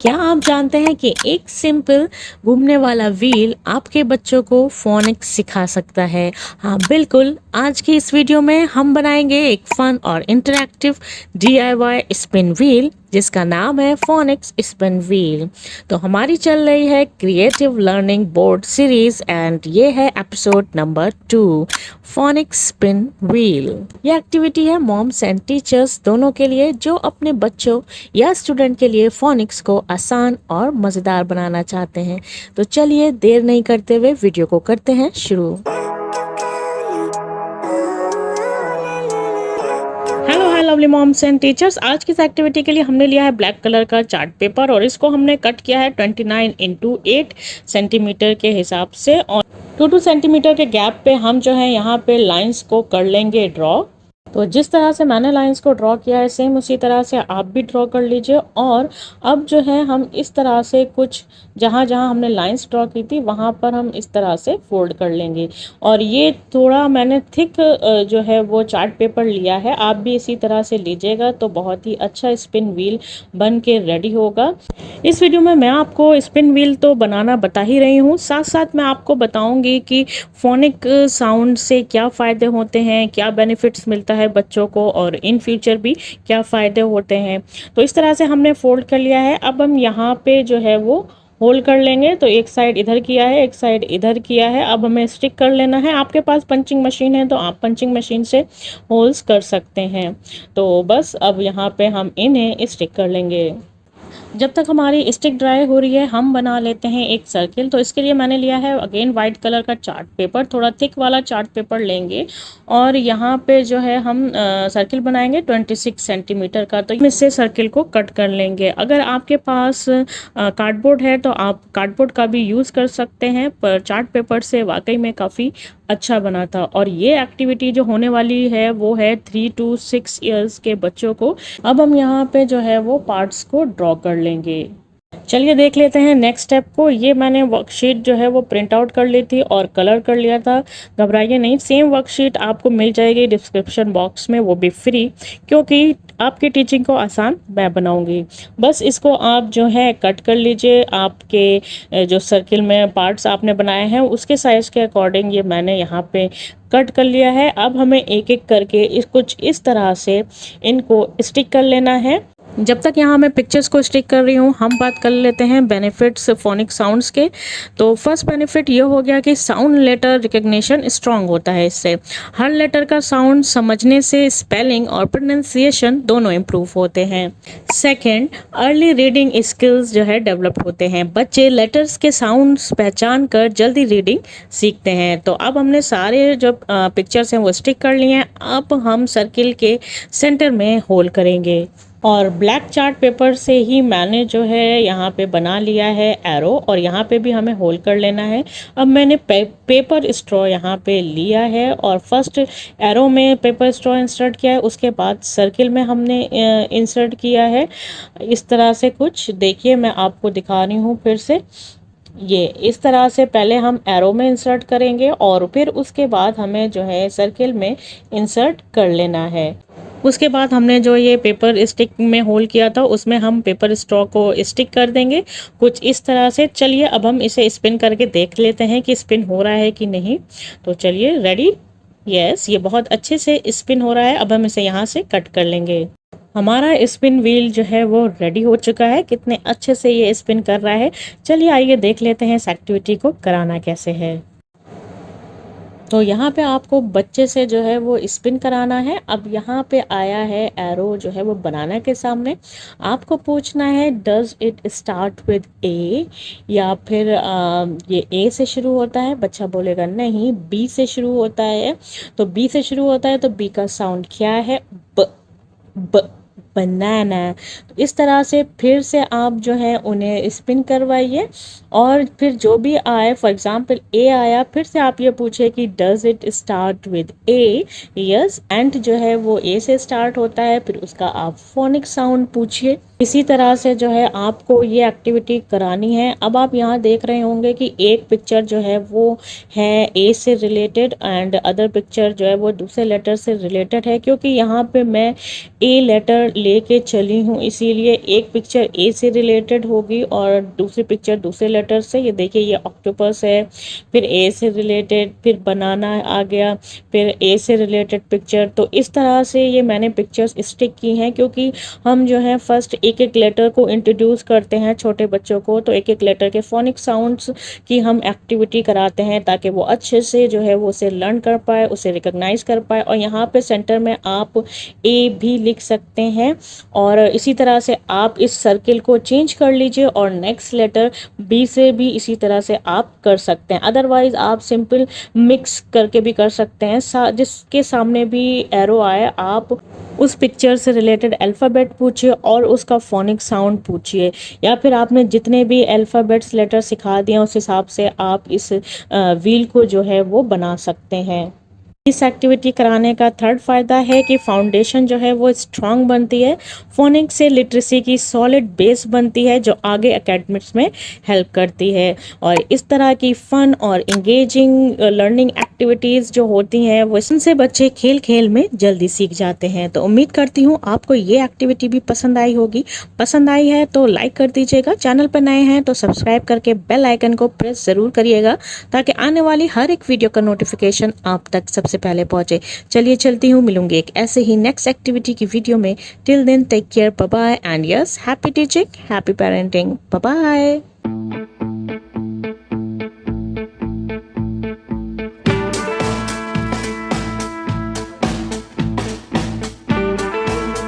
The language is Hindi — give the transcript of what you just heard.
क्या आप जानते हैं कि एक सिंपल घूमने वाला व्हील आपके बच्चों को फोनिक्स सिखा सकता है? हाँ बिल्कुल, आज की इस वीडियो में हम बनाएंगे एक फन और इंटरैक्टिव DIY स्पिन व्हील जिसका नाम है फोनिक्स स्पिन व्हील। तो हमारी चल रही है creative learning board series and ये है episode number 2, phoenix spin wheel. ये एक्टिविटी है मॉम्स एंड टीचर्स दोनों के लिए जो अपने बच्चों या स्टूडेंट के लिए फोनिक्स को आसान और मज़ेदार बनाना चाहते हैं। तो चलिए देर नहीं करते हुए वीडियो को करते हैं शुरू। Hello hi lovely moms and teachers, आज की इस एक्टिविटी के लिए हमने लिया है ब्लैक कलर का चार्ट पेपर और इसको हमने कट किया है 29x8 सेंटीमीटर के हिसाब से और 2 सेंटीमीटर के गैप पे हम जो है यहाँ पे लाइंस को कर लेंगे ड्रॉ। तो जिस तरह से मैंने लाइंस को ड्रॉ किया है सेम उसी तरह से आप भी ड्रॉ कर लीजिए। और अब जो है हम इस तरह से कुछ जहाँ जहाँ हमने लाइंस ड्रॉ की थी वहाँ पर हम इस तरह से फोल्ड कर लेंगे। और ये थोड़ा मैंने थिक जो है वो चार्ट पेपर लिया है, आप भी इसी तरह से लीजिएगा तो बहुत ही अच्छा स्पिन व्हील बन के रेडी होगा। इस वीडियो में मैं आपको स्पिन व्हील तो बनाना बता ही रही हूँ, साथ साथ मैं आपको बताऊँगी कि फोनिक साउंड से क्या फ़ायदे होते हैं, क्या बेनिफिट्स मिलता है बच्चों को और इन फ्यूचर भी क्या फ़ायदे होते हैं। तो इस तरह से हमने फोल्ड कर लिया है। अब हम यहाँ पे जो है वो होल्ड कर लेंगे। तो एक साइड इधर किया है, एक साइड इधर किया है। अब हमें स्टिक कर लेना है। आपके पास पंचिंग मशीन है तो आप पंचिंग मशीन से होल्स कर सकते हैं। तो बस अब यहाँ पे हम इन्हें स्टिक कर लेंगे। जब तक हमारी स्टिक ड्राई हो रही है हम बना लेते हैं एक सर्किल। तो इसके लिए मैंने लिया है अगेन वाइट कलर का चार्ट पेपर, थोड़ा थिक वाला चार्ट पेपर लेंगे और यहाँ पे जो है हम सर्किल बनाएंगे 26 सेंटीमीटर का। तो इससे सर्किल को कट कर लेंगे। अगर आपके पास कार्डबोर्ड है तो आप कार्डबोर्ड का भी यूज़ कर सकते हैं, पर चार्ट पेपर से वाकई में काफ़ी अच्छा बना था। और ये एक्टिविटी जो होने वाली है वो है 3 to 6 ईयर्स के बच्चों को। अब हम यहाँ पे जो है वो पार्ट्स को ड्रॉ कर लेंगे। चलिए देख लेते हैं नेक्स्ट स्टेप को। ये मैंने वर्कशीट जो है वो प्रिंट आउट कर ली थी और कलर कर लिया था। घबराइए नहीं, सेम वर्कशीट आपको मिल जाएगी डिस्क्रिप्शन बॉक्स में, वो भी फ्री, क्योंकि आपकी टीचिंग को आसान मैं बनाऊंगी। बस इसको आप जो है कट कर लीजिए। आपके जो सर्किल में पार्ट्स आपने बनाए हैं उसके साइज़ के अकॉर्डिंग ये मैंने यहाँ पे कट कर लिया है। अब हमें एक एक करके कुछ इस तरह से इनको स्टिक कर लेना है। जब तक यहाँ मैं पिक्चर्स को स्टिक कर रही हूँ हम बात कर लेते हैं बेनिफिट्स फोनिक साउंड्स के। तो फर्स्ट बेनिफिट ये हो गया कि साउंड लेटर रिकग्निशन स्ट्रांग होता है। इससे हर लेटर का साउंड समझने से स्पेलिंग और प्रोनाउंसिएशन दोनों इम्प्रूव होते हैं। सेकंड, अर्ली रीडिंग स्किल्स जो है डेवलप होते हैं। बच्चे लेटर्स के साउंड्स पहचान कर जल्दी रीडिंग सीखते हैं। तो अब हमने सारे जो पिक्चर्स हैं वो स्टिक कर लिए हैं। अब हम सर्किल के सेंटर में होल करेंगे और ब्लैक चार्ट पेपर से ही मैंने जो है यहाँ पे बना लिया है एरो और यहाँ पे भी हमें होल कर लेना है। अब मैंने पेपर स्ट्रॉ यहाँ पे लिया है और फर्स्ट एरो में पेपर स्ट्रॉ इंसर्ट किया है, उसके बाद सर्किल में हमने इंसर्ट किया है। इस तरह से कुछ देखिए, मैं आपको दिखा रही हूँ फिर से। ये इस तरह से पहले हम एरो में इंसर्ट करेंगे और फिर उसके बाद हमें जो है सर्किल में इंसर्ट कर लेना है। उसके बाद हमने जो ये पेपर स्टिक में होल किया था उसमें हम पेपर स्ट्रॉ को स्टिक कर देंगे कुछ इस तरह से। चलिए अब हम इसे स्पिन करके देख लेते हैं कि स्पिन हो रहा है कि नहीं। तो चलिए, रेडी? यस, ये बहुत अच्छे से स्पिन हो रहा है। अब हम इसे यहाँ से कट कर लेंगे। हमारा स्पिन व्हील जो है वो रेडी हो चुका है। कितने अच्छे से ये स्पिन कर रहा है। चलिए आइए देख लेते हैं इस एक्टिविटी को कराना कैसे है। तो यहाँ पे आपको बच्चे से जो है वो स्पिन कराना है। अब यहाँ पे आया है एरो जो है वो बनाना के सामने। आपको पूछना है डज इट स्टार्ट विद ए, या फिर ये ए से शुरू होता है। बच्चा बोलेगा नहीं, बी से शुरू होता है। तो बी से शुरू होता है तो बी का साउंड क्या है? ब, ब बनाना। तो इस तरह से फिर से आप जो है उन्हें स्पिन करवाइए और फिर जो भी आए, फॉर एग्जांपल ए आया, फिर से आप ये पूछे कि does it start with A. Yes, and जो है वो ए से स्टार्ट होता है। फिर उसका आप फोनिक साउंड पूछिए। इसी तरह से जो है आपको ये एक्टिविटी करानी है। अब आप यहाँ देख रहे होंगे कि एक पिक्चर जो है वो है ए से रिलेटेड एंड अदर पिक्चर जो है वो दूसरे लेटर से रिलेटेड है, क्योंकि यहाँ पे मैं ए लेटर लेके चली हूँ, इसीलिए एक पिक्चर ए से रिलेटेड होगी और दूसरी पिक्चर दूसरे लेटर से। ये देखिए ये ऑक्टोपस है, फिर ए से रिलेटेड, फिर बनाना आ गया, फिर ए से रिलेटेड पिक्चर। तो इस तरह से ये मैंने पिक्चर्स स्टिक की हैं, क्योंकि हम जो है फर्स्ट एक एक लेटर को इंट्रोड्यूस करते हैं छोटे बच्चों को, तो एक एक लेटर के फोनिक साउंड्स की हम एक्टिविटी कराते हैं ताकि वो अच्छे से जो है वो उसे लर्न कर पाए, उसे रिकॉग्नाइज कर पाए। और यहाँ पे सेंटर में आप ए भी लिख सकते हैं और इसी तरह से आप इस सर्किल को चेंज कर लीजिए और नेक्स्ट लेटर बी से भी इसी तरह से आप कर सकते हैं। अदरवाइज आप सिंपल मिक्स करके भी कर सकते हैं, जिसके सामने भी एरो आए आप उस पिक्चर से रिलेटेड अल्फ़ाबेट पूछिए और उसका फोनिक साउंड पूछिए, या फिर आपने जितने भी अल्फ़ाबेट्स लेटर सिखा दिए उस हिसाब से आप इस व्हील को जो है वो बना सकते हैं। इस एक्टिविटी कराने का थर्ड फ़ायदा है कि फाउंडेशन जो है वो स्ट्रांग बनती है, फोनिक से लिटरेसी की सॉलिड बेस बनती है जो आगे एकेडमिक्स में हेल्प करती है। और इस तरह की फ़न और इंगेजिंग लर्निंग एक्टिविटीज़ जो होती हैं वो इनसे बच्चे खेल खेल में जल्दी सीख जाते हैं। तो उम्मीद करती हूँ आपको ये एक्टिविटी भी पसंद आई होगी। पसंद आई है तो लाइक कर दीजिएगा, चैनल पर नए हैं तो सब्सक्राइब करके बेल आइकन को प्रेस ज़रूर करिएगा ताकि आने वाली हर एक वीडियो का नोटिफिकेशन आप तक सबसे पहले पहुंचे। चलिए चलती हूँ, मिलूंगी एक ऐसे ही नेक्स्ट एक्टिविटी की वीडियो में। Till then take care, bye bye and yes happy teaching, happy parenting, bye bye.